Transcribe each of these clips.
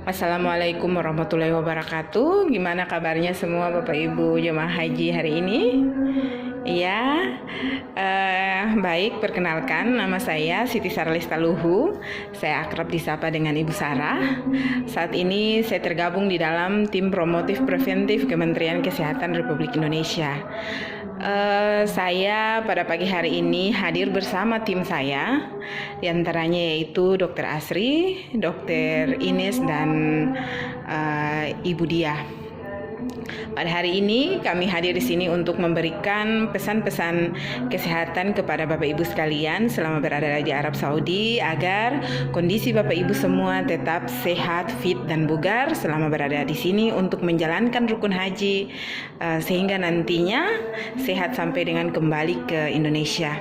Assalamualaikum warahmatullahi wabarakatuh. Gimana kabarnya semua Bapak Ibu jemaah haji hari ini? Iya, baik. Perkenalkan, nama saya Siti Sarlista Luhu. Saya akrab disapa dengan Ibu Sarah. Saat ini saya tergabung di dalam tim promotif preventif Kementerian Kesehatan Republik Indonesia. Saya pada pagi hari ini hadir bersama tim saya, diantaranya yaitu Dr. Asri, Dr. Ines, dan Ibu Dia. Pada hari ini kami hadir di sini untuk memberikan pesan-pesan kesehatan kepada Bapak Ibu sekalian selama berada di Arab Saudi agar kondisi Bapak Ibu semua tetap sehat, fit, dan bugar selama berada di sini untuk menjalankan rukun haji sehingga nantinya sehat sampai dengan kembali ke Indonesia.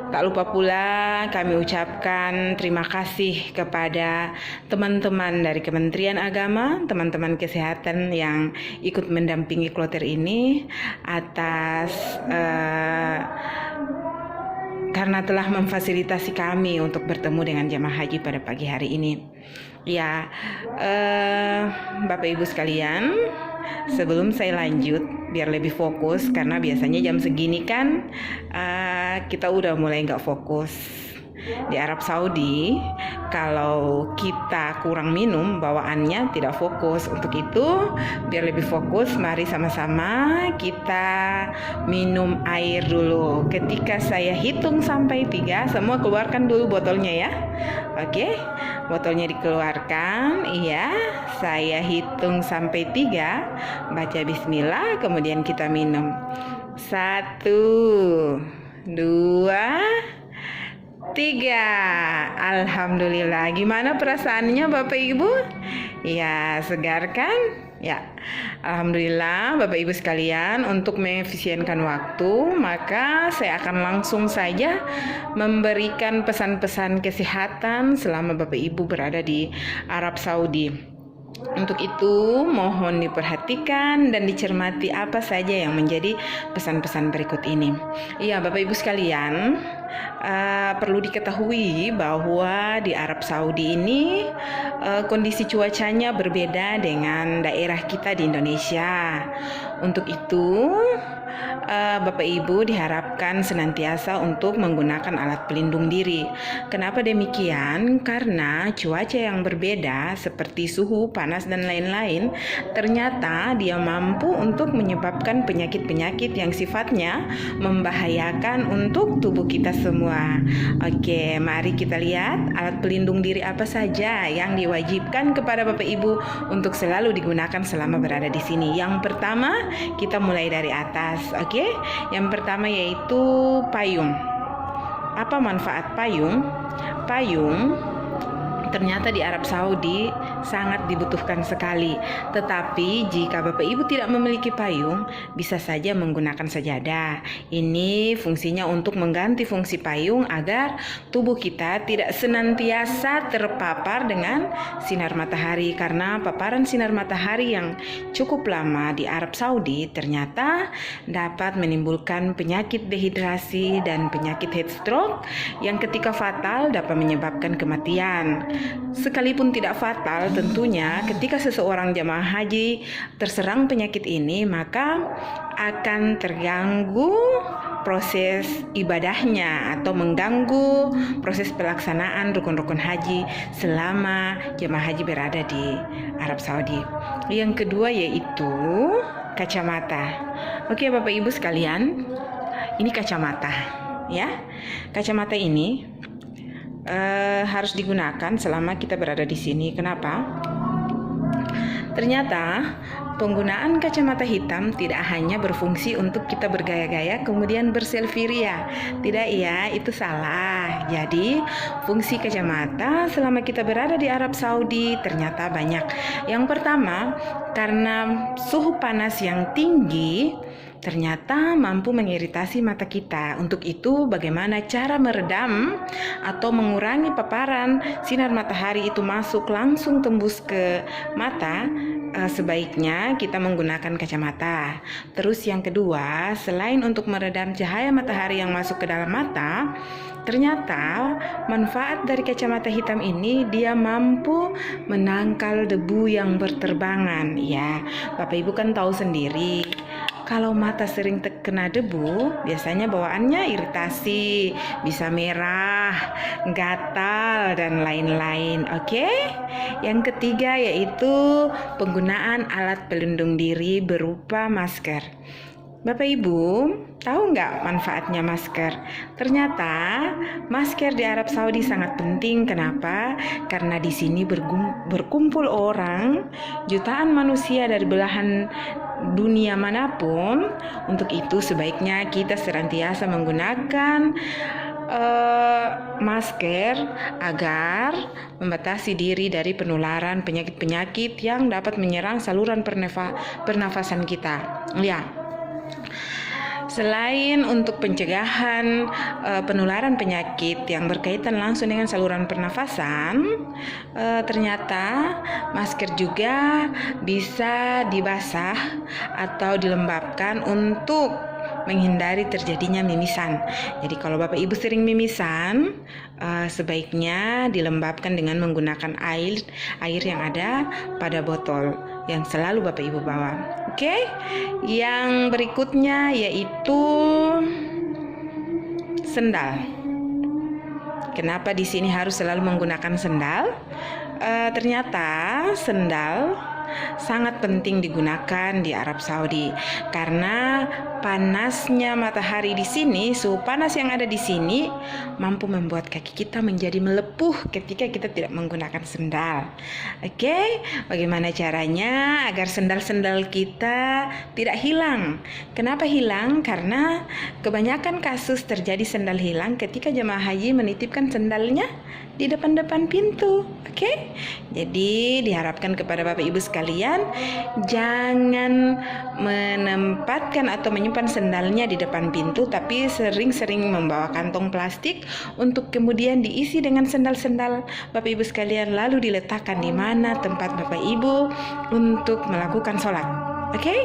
Tak lupa pula kami ucapkan terima kasih kepada teman-teman dari Kementerian Agama, teman-teman kesehatan yang ikut mendampingi kloter ini atas karena telah memfasilitasi kami untuk bertemu dengan jemaah haji pada pagi hari ini. Ya, Bapak Ibu sekalian, sebelum saya lanjut biar lebih fokus, karena biasanya jam segini kan kita udah mulai nggak fokus. Di Arab Saudi, kalau kita kurang minum, bawaannya tidak fokus. Untuk itu, biar lebih fokus, mari sama-sama kita minum air dulu. Ketika saya hitung sampai 3, semua keluarkan dulu botolnya ya. Oke, botolnya dikeluarkan. Iya, saya hitung sampai 3, baca bismillah, kemudian kita minum. 1, 2, 3. Alhamdulillah. Gimana perasaannya Bapak Ibu? Ya, segar kan? Ya. Alhamdulillah Bapak Ibu sekalian, untuk mengefisienkan waktu, maka saya akan langsung saja memberikan pesan-pesan kesehatan selama Bapak Ibu berada di Arab Saudi. Untuk itu, mohon diperhatikan dan dicermati apa saja yang menjadi pesan-pesan berikut ini. Iya, Bapak Ibu sekalian, perlu diketahui bahwa di Arab Saudi ini kondisi cuacanya berbeda dengan daerah kita di Indonesia. Untuk itu, Bapak Ibu diharapkan senantiasa untuk menggunakan alat pelindung diri. Kenapa demikian? Karena cuaca yang berbeda seperti suhu, panas, dan lain-lain, ternyata dia mampu untuk menyebabkan penyakit-penyakit yang sifatnya membahayakan untuk tubuh kita semua. Oke, mari kita lihat alat pelindung diri apa saja yang diwajibkan kepada Bapak Ibu untuk selalu digunakan selama berada di sini. Yang pertama, kita mulai dari atas. Oke, yang pertama yaitu payung. Apa manfaat payung? Payung ternyata di Arab Saudi sangat dibutuhkan sekali. Tetapi jika Bapak Ibu tidak memiliki payung, bisa saja menggunakan sajadah. Ini fungsinya untuk mengganti fungsi payung agar tubuh kita tidak senantiasa terpapar dengan sinar matahari. Karena paparan sinar matahari yang cukup lama di Arab Saudi ternyata dapat menimbulkan penyakit dehidrasi dan penyakit heat stroke yang ketika fatal dapat menyebabkan kematian. Sekalipun tidak fatal, tentunya ketika seseorang jamaah haji terserang penyakit ini, maka akan terganggu proses ibadahnya atau mengganggu proses pelaksanaan rukun-rukun haji selama jemaah haji berada di Arab Saudi. Yang kedua yaitu kacamata. Oke Bapak Ibu sekalian, ini kacamata ya. Kacamata ini harus digunakan selama kita berada di sini. Kenapa? Ternyata penggunaan kacamata hitam tidak hanya berfungsi untuk kita bergaya-gaya kemudian berselfie ria. Tidak ya, itu salah. Jadi fungsi kacamata selama kita berada di Arab Saudi ternyata banyak. Yang pertama, karena suhu panas yang tinggi ternyata mampu mengiritasi mata kita. Untuk itu, bagaimana cara meredam atau mengurangi paparan sinar matahari itu masuk langsung tembus ke mata? sebaiknya kita menggunakan kacamata. Terus yang kedua, selain untuk meredam cahaya matahari yang masuk ke dalam mata, ternyata manfaat dari kacamata hitam ini dia mampu menangkal debu yang berterbangan. Ya, Bapak Ibu kan tahu sendiri, kalau mata sering terkena debu, biasanya bawaannya iritasi, bisa merah, gatal, dan lain-lain. Oke? Yang ketiga yaitu penggunaan alat pelindung diri berupa masker. Bapak Ibu, tahu nggak manfaatnya masker? Ternyata masker di Arab Saudi sangat penting. Kenapa? Karena di sini berkumpul orang, jutaan manusia dari belahan dunia manapun. Untuk itu sebaiknya kita senantiasa menggunakan masker agar membatasi diri dari penularan penyakit-penyakit yang dapat menyerang saluran pernafasan kita. Ya. Selain untuk pencegahan penularan penyakit yang berkaitan langsung dengan saluran pernafasan, ternyata masker juga bisa dibasah atau dilembabkan untuk menghindari terjadinya mimisan. Jadi kalau Bapak Ibu sering mimisan, sebaiknya dilembabkan dengan menggunakan air yang ada pada botol yang selalu Bapak Ibu bawa. Oke? Yang berikutnya yaitu sendal. Kenapa di sini harus selalu menggunakan sendal? Ternyata sendal sangat penting digunakan di Arab Saudi karena panasnya matahari di sini, suhu panas yang ada di sini mampu membuat kaki kita menjadi melepuh ketika kita tidak menggunakan sendal. Oke, bagaimana caranya agar sendal-sendal kita tidak hilang? Kenapa hilang? Karena kebanyakan kasus terjadi sendal hilang ketika jemaah haji menitipkan sendalnya di depan-depan pintu. Oke? Jadi diharapkan kepada Bapak Ibu sekalian, jangan menempatkan atau menyimpan sendalnya di depan pintu, tapi sering-sering membawa kantong plastik untuk kemudian diisi dengan sendal-sendal Bapak Ibu sekalian, lalu diletakkan di mana tempat Bapak Ibu untuk melakukan sholat. Oke?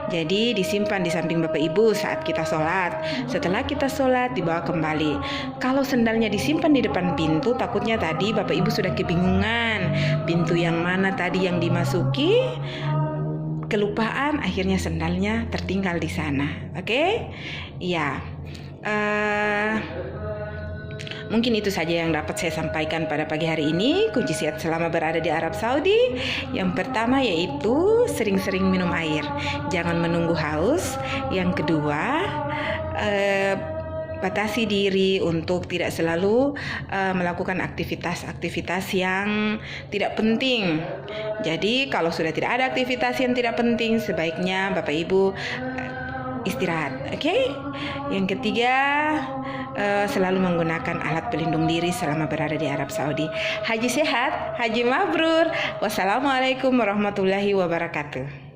Jadi disimpan di samping Bapak Ibu saat kita sholat. Setelah kita sholat dibawa kembali. Kalau sendalnya disimpan di depan pintu, takutnya tadi Bapak Ibu sudah kebingungan pintu yang mana tadi yang dimasuki, kelupaan, akhirnya sendalnya tertinggal di sana. Oke? Ya. Mungkin itu saja yang dapat saya sampaikan pada pagi hari ini. Kunci sehat selama berada di Arab Saudi. Yang pertama yaitu sering-sering minum air. Jangan menunggu haus. Yang kedua, batasi diri untuk tidak selalu melakukan aktivitas-aktivitas yang tidak penting. Jadi kalau sudah tidak ada aktivitas yang tidak penting, sebaiknya Bapak Ibu istirahat. Oke? Yang ketiga, selalu menggunakan alat pelindung diri selama berada di Arab Saudi. Haji sehat, haji mabrur. Wassalamualaikum warahmatullahi wabarakatuh.